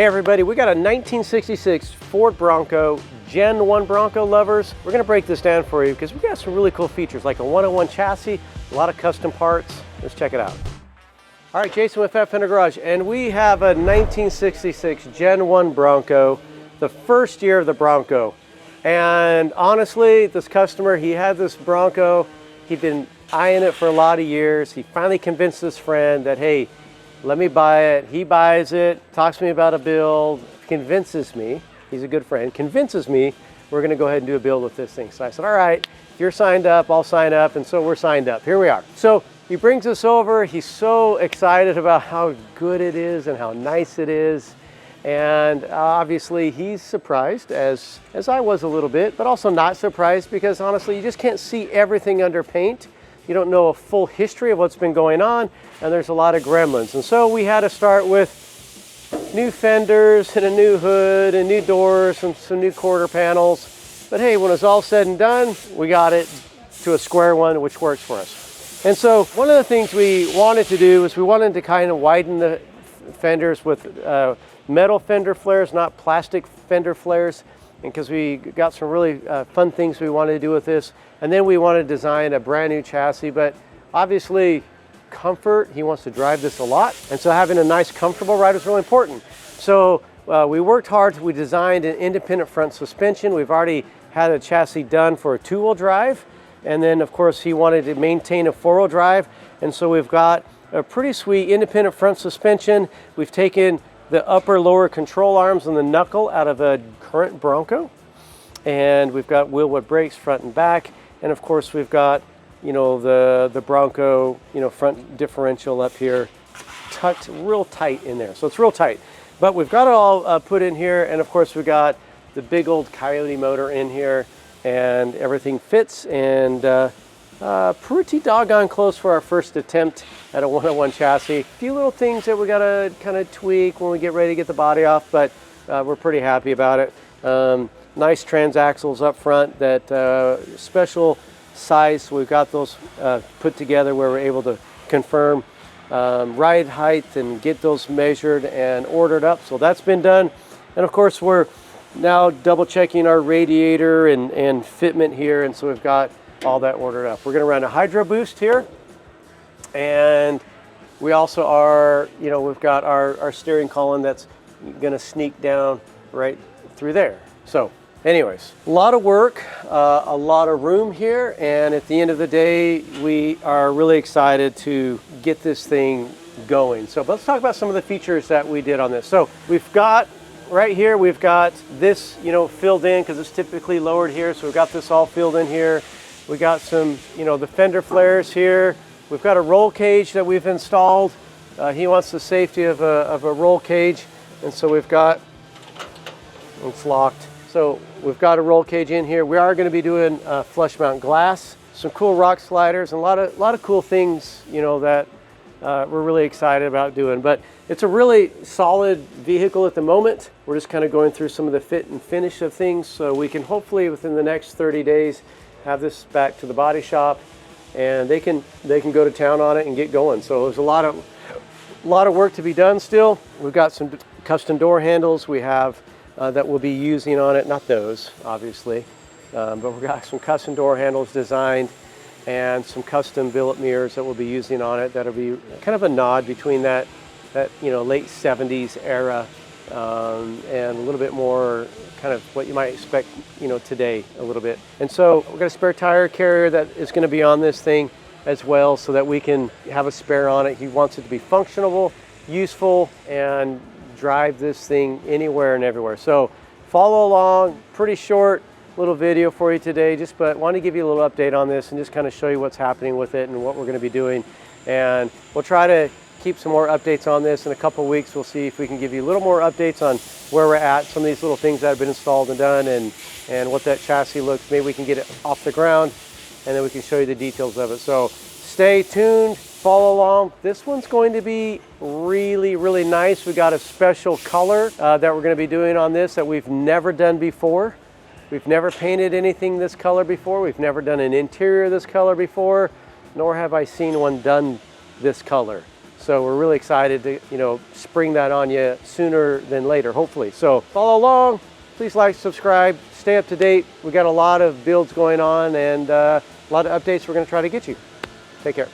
Hey everybody, we got a 1966 Ford Bronco, Gen 1 Bronco lovers. We're gonna break this down for you because we got some really cool features like a 101 chassis, a lot of custom parts. Let's check it out. All right, Jason with Fender Garage, and we have a 1966 Gen 1 Bronco, the first year of the Bronco. And honestly, this customer, he had this Bronco, he'd been eyeing it for a lot of years. He finally convinced his friend that, hey, let me buy it. He buys it, talks to me about a build, convinces me, he's a good friend, convinces me we're gonna go ahead and do a build with this thing. So I said, all right, if you're signed up, I'll sign up. And so we're signed up, here we are. So he brings us over, he's so excited about how good it is and how nice it is. And obviously he's surprised, as I was a little bit, but also not surprised because honestly, you just can't see everything under paint. You don't know a full history of what's been going on, and there's a lot of gremlins. And so we had to start with new fenders and a new hood and new doors and some new quarter panels. But hey, when it's all said and done, we got it to a square one, which works for us. And so one of the things we wanted to do is we wanted to kind of widen the fenders with metal fender flares, not plastic fender flares, because we got some really fun things we wanted to do with this. And then we wanted to design a brand new chassis, but obviously comfort, he wants to drive this a lot. And so having a nice comfortable ride is really important. So we worked hard, we designed an independent front suspension. We've already had a chassis done for a two-wheel drive. And then of course he wanted to maintain a four-wheel drive. And so we've got a pretty sweet independent front suspension. We've taken the upper lower control arms and the knuckle out of a current Bronco. And we've got wheel with brakes front and back. And of course we've got, you know, the Bronco, you know, front differential up here, tucked real tight in there. So it's real tight. But we've got it all put in here. And of course we've got the big old Coyote motor in here, and everything fits, and pretty doggone close for our first attempt at a 101 chassis. A few little things that we gotta kind of tweak when we get ready to get the body off, but we're pretty happy about it. Nice transaxles up front, that special size. So we've got those put together where we're able to confirm ride height and get those measured and ordered up. So that's been done. And of course we're now double checking our radiator and fitment here. And so we've got all that ordered up. We're gonna run a hydro boost here. And we also are, you know, we've got our steering column that's gonna sneak down right through there. So anyways, a lot of work, a lot of room here, and at the end of the day, we are really excited to get this thing going. So let's talk about some of the features that we did on this. So we've got, right here, we've got this, you know, filled in because it's typically lowered here. So we've got this all filled in here. We got some, you know, the fender flares here. We've got a roll cage that we've installed. He wants the safety of a roll cage. And so we've got, it's locked. So we've got a roll cage in here. We are going to be doing flush mount glass, some cool rock sliders, and a lot of cool things, you know, that we're really excited about doing. But it's a really solid vehicle at the moment. We're just kind of going through some of the fit and finish of things, so we can hopefully within the next 30 days have this back to the body shop, and they can go to town on it and get going. So there's a lot of work to be done still. We've got some custom door handles we have that we'll be using on it, not those obviously, but we've got some custom door handles designed and some custom billet mirrors that we'll be using on it. That'll be kind of a nod between that you know, late 70s era and a little bit more kind of what you might expect, you know, today a little bit. And so we've got a spare tire carrier that is going to be on this thing as well, so that we can have a spare on it. He wants it to be functional, useful, and drive this thing anywhere and everywhere. So follow along, pretty short little video for you today, but want to give you a little update on this and just kind of show you what's happening with it and what we're going to be doing. And we'll try to keep some more updates on this in a couple of weeks. We'll see if we can give you a little more updates on where we're at, some of these little things that have been installed and done, and what that chassis looks. Maybe we can get it off the ground, and then we can show you the details of it. So stay tuned, follow along. This one's going to be really, really nice. We got a special color that we're going to be doing on this that we've never done before. We've never painted anything this color before. We've never done an interior this color before, nor have I seen one done this color. So we're really excited to, spring that on you sooner than later, hopefully. So follow along, please like, subscribe, stay up to date. We got a lot of builds going on and a lot of updates we're gonna try to get you. Take care.